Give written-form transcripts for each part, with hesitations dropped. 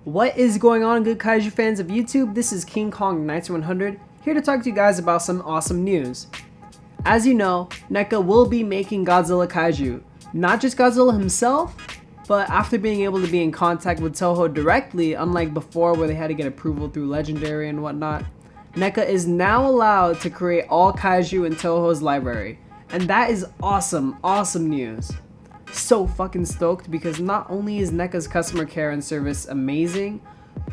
What is going on, good kaiju fans of YouTube? This is King Kong 9100 here to talk to you guys about some awesome news. As you know, Neca will be making Godzilla kaiju. Not just Godzilla himself, but after being able to be in contact with Toho directly, unlike before where they had to get approval through Legendary and whatnot, Neca is now allowed to create all kaiju in Toho's library. And that is awesome news. So fucking stoked because not only is Neca's customer care and service amazing,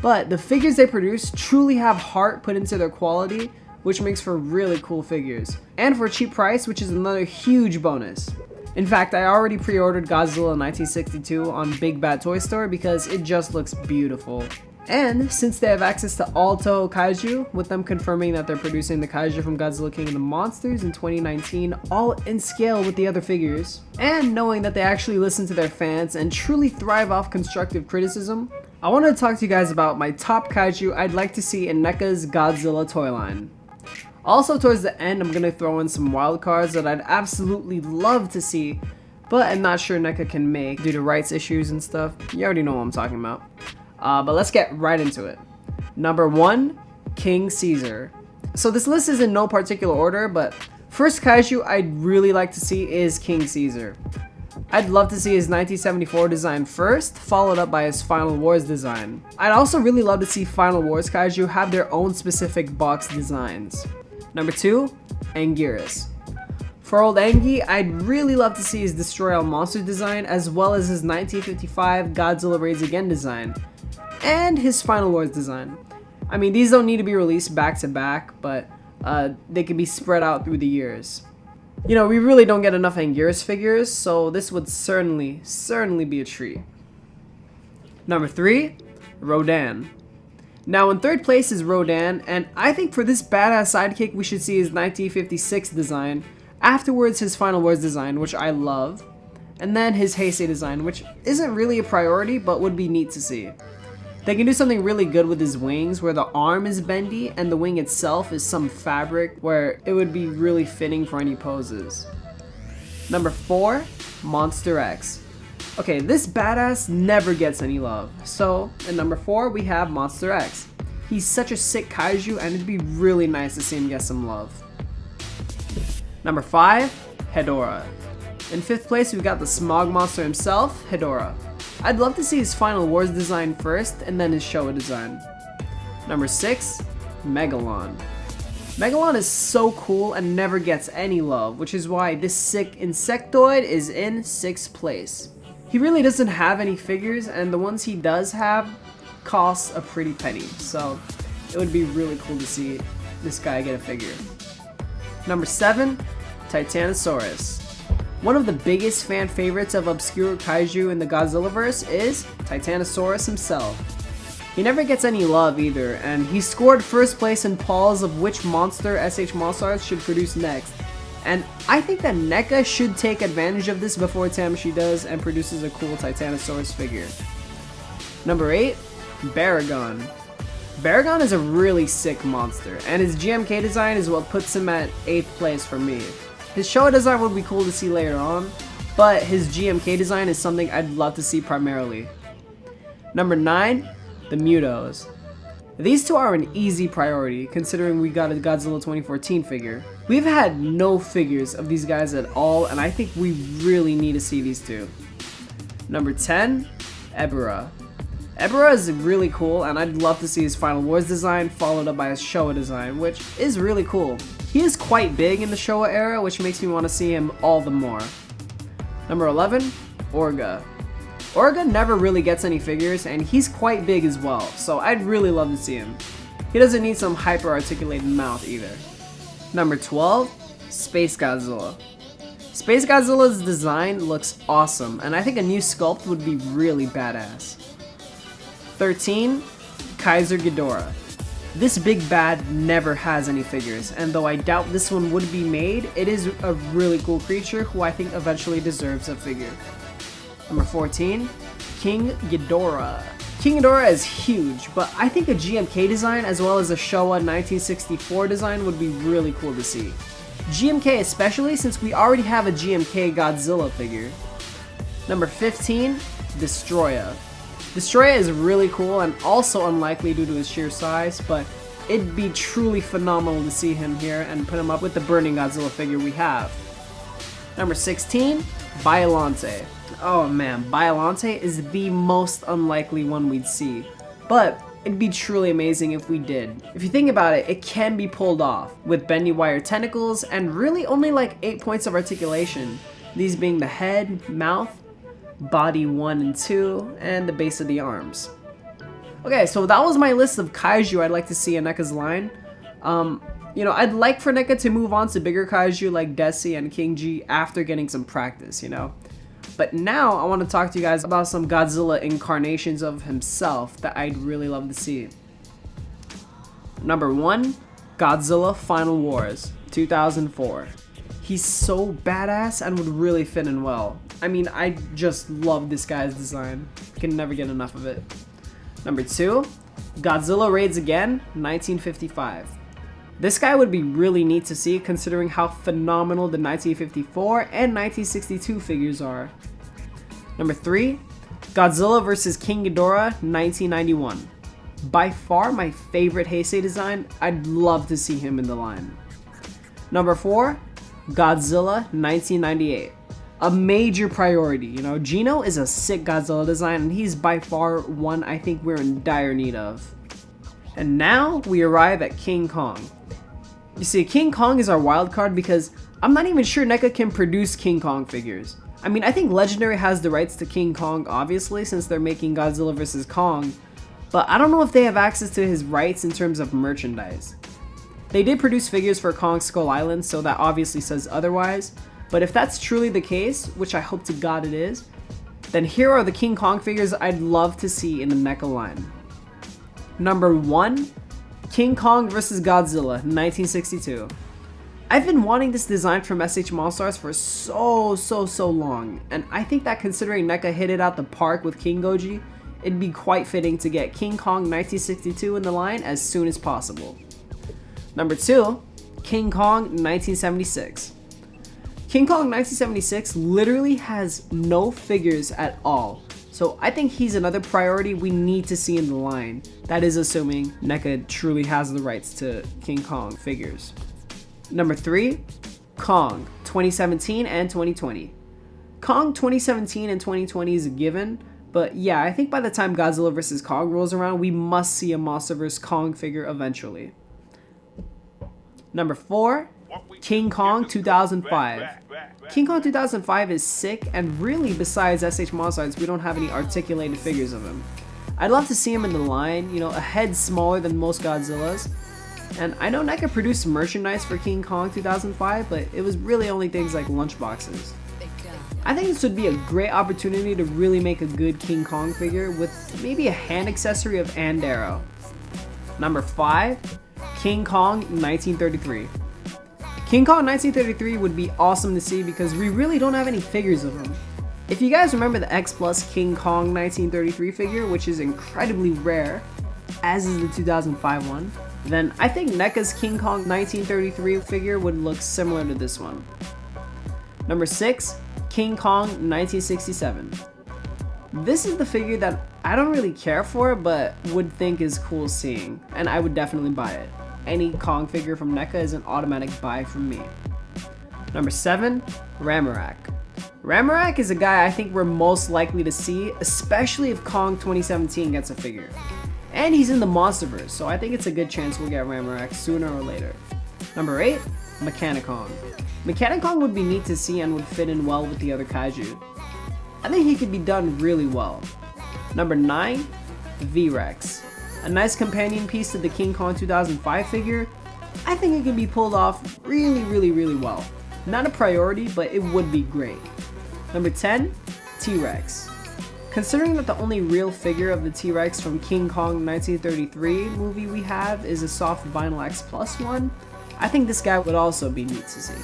but the figures they produce truly have heart put into their quality, which makes for really cool figures. And for a cheap price, which is another huge bonus. In fact, I already pre-ordered Godzilla 1962 on Big Bad Toy Store because it just looks beautiful. And since they have access to all Toho Kaiju, with them confirming that they're producing the Kaiju from Godzilla King of the Monsters in 2019, all in scale with the other figures, and knowing that they actually listen to their fans and truly thrive off constructive criticism, I wanted to talk to you guys about my top Kaiju I'd like to see in Neca's Godzilla toy line. Also, towards the end, I'm going to throw in some wild cards that I'd absolutely love to see, but I'm not sure Neca can make due to rights issues and stuff. You already know what I'm talking about. But let's get right into it. Number 1, King Caesar. So this list is in no particular order, but first kaiju I'd really like to see is King Caesar. I'd love to see his 1974 design first, followed up by his Final Wars design. I'd also really love to see Final Wars kaiju have their own specific box designs. Number 2, Anguirus. For old Angie, I'd really love to see his Destroy All Monster design as well as his 1955 Godzilla Raids Again design. And his Final Wars design. I mean, these don't need to be released back to back, but they can be spread out through the years. You know, we really don't get enough Anguirus figures, so this would certainly be a treat. Number 3, Rodan. Now in third place is Rodan, and I think for this badass sidekick we should see his 1956 design, afterwards his Final Wars design, which I love, and then his Heisei design, which isn't really a priority but would be neat to see. They can do something really good with his wings where the arm is bendy and the wing itself is some fabric where it would be really fitting for any poses. Number 4, Monster X. Okay, this badass never gets any love. So, at number 4 we have Monster X. He's such a sick kaiju and it'd be really nice to see him get some love. Number 5, Hedorah. In 5th place we've got the Smog Monster himself, Hedorah. I'd love to see his Final Wars design first and then his Showa design. Number 6, Megalon. Megalon is so cool and never gets any love, which is why this sick insectoid is in 6th place. He really doesn't have any figures, and the ones he does have cost a pretty penny, so it would be really cool to see this guy get a figure. Number 7, Titanosaurus. One of the biggest fan favorites of obscure kaiju in the Godzillaverse is Titanosaurus himself. He never gets any love either, and he scored first place in polls of which monster SH Monstars should produce next. And I think that Neca should take advantage of this before Tamashii does and produces a cool Titanosaurus figure. Number 8, Baragon. Baragon is a really sick monster, and his GMK design is what puts him at 8th place for me. His Showa design would be cool to see later on, but his GMK design is something I'd love to see primarily. Number 9, the Mutos. These two are an easy priority considering we got a Godzilla 2014 figure. We've had no figures of these guys at all, and I think we really need to see these two. Number 10, Ebirah. Ebirah is really cool, and I'd love to see his Final Wars design followed up by his Showa design, which is really cool. He is quite big in the Showa era, which makes me want to see him all the more. Number 11, Orga. Orga never really gets any figures, and he's quite big as well, so I'd really love to see him. He doesn't need some hyper-articulated mouth either. Number 12, Space Godzilla. Space Godzilla's design looks awesome, and I think a new sculpt would be really badass. 13, Kaiser Ghidorah. This big bad never has any figures, and though I doubt this one would be made, it is a really cool creature who I think eventually deserves a figure. Number 14, King Ghidorah. King Ghidorah is huge, but I think a GMK design as well as a Showa 1964 design would be really cool to see. GMK especially since we already have a GMK Godzilla figure. Number 15, Destroya. Destroyer is really cool and also unlikely due to his sheer size, but it'd be truly phenomenal to see him here and put him up with the Burning Godzilla figure we have. Number 16, Biollante. Oh man, Biollante is the most unlikely one we'd see, but it'd be truly amazing if we did. If you think about it, it can be pulled off with bendy wire tentacles and really only like 8 points of articulation, these being the head, mouth, body 1 and 2, and the base of the arms. Okay, so that was my list of kaiju I'd like to see in NECA's line. You know, I'd like for NECA to move on to bigger kaiju like Desi and King G after getting some practice, you know. But now I want to talk to you guys about some Godzilla incarnations of himself that I'd really love to see. Number 1, Godzilla Final Wars, 2004. He's so badass and would really fit in well. I mean, I just love this guy's design. Can never get enough of it. Number 2, Godzilla Raids Again, 1955. This guy would be really neat to see considering how phenomenal the 1954 and 1962 figures are. Number 3, Godzilla vs. King Ghidorah, 1991. By far my favorite Heisei design, I'd love to see him in the line. Number 4, Godzilla 1998. A major priority, you know, Gino is a sick Godzilla design and he's by far one I think we're in dire need of. And now we arrive at King Kong. You see, King Kong is our wild card because I'm not even sure NECA can produce King Kong figures. I mean, I think Legendary has the rights to King Kong obviously since they're making Godzilla vs. Kong, but I don't know if they have access to his rights in terms of merchandise. They did produce figures for Kong Skull Island, so that obviously says otherwise, but if that's truly the case, which I hope to God it is, then here are the King Kong figures I'd love to see in the NECA line. Number 1, King Kong vs. Godzilla, 1962. I've been wanting this design from SH Monstars for so long, and I think that considering NECA hit it out the park with King Goji, it'd be quite fitting to get King Kong 1962 in the line as soon as possible. Number 2, King Kong 1976. King Kong 1976 literally has no figures at all, so I think he's another priority we need to see in the line. That is assuming NECA truly has the rights to King Kong figures. Number 3, Kong 2017 and 2020. Kong 2017 and 2020 is a given, but yeah, I think by the time Godzilla vs. Kong rolls around, we must see a MonsterVerse Kong figure eventually. Number 4, King Kong 2005. King Kong 2005 is sick, and really besides SH Monstars, we don't have any articulated figures of him. I'd love to see him in the line, you know, a head smaller than most Godzillas. And I know NECA produced merchandise for King Kong 2005, but it was really only things like lunchboxes. I think this would be a great opportunity to really make a good King Kong figure with maybe a hand accessory of Andero. Number 5, King Kong 1933. King Kong 1933 would be awesome to see because we really don't have any figures of him. If you guys remember the X Plus King Kong 1933 figure, which is incredibly rare, as is the 2005 one, then I think NECA's King Kong 1933 figure would look similar to this one. Number 6, King Kong 1967. This is the figure that I don't really care for, but would think is cool seeing, and I would definitely buy it. Any Kong figure from NECA is an automatic buy from me. Number 7, Ramorak. Ramorak is a guy I think we're most likely to see, especially if Kong 2017 gets a figure. And he's in the MonsterVerse, so I think it's a good chance we'll get Ramorak sooner or later. Number 8, Mechanicon. Mechanicon would be neat to see and would fit in well with the other kaiju. I think he could be done really well. Number 9, V-Rex. A nice companion piece to the King Kong 2005 figure. I think it can be pulled off really well. Not a priority, but it would be great. Number 10, T-Rex. Considering that the only real figure of the T-Rex from King Kong 1933 movie we have is a soft vinyl X Plus one, I think this guy would also be neat to see.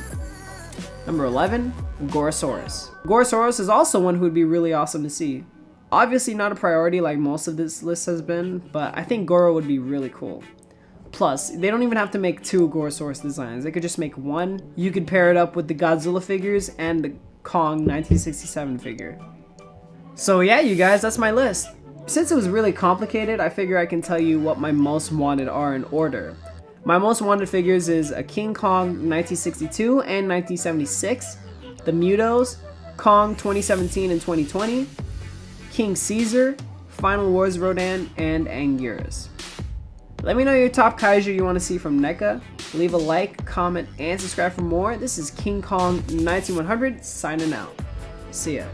Number 11, Gorosaurus. Gorosaurus is also one who would be really awesome to see. Obviously not a priority like most of this list has been, but I think Goro would be really cool. Plus, they don't even have to make 2 Gorosaurus designs, they could just make one. You could pair it up with the Godzilla figures and the Kong 1967 figure. So yeah, you guys, that's my list. Since it was really complicated, I figure I can tell you what my most wanted are in order. My most wanted figures is a King Kong 1962 and 1976, the Mutos, Kong 2017 and 2020, King Caesar, Final Wars Rodan, and Anguirus. Let me know your top kaiju you want to see from NECA. Leave a like, comment, and subscribe for more. This is King Kong 19100 signing out. See ya.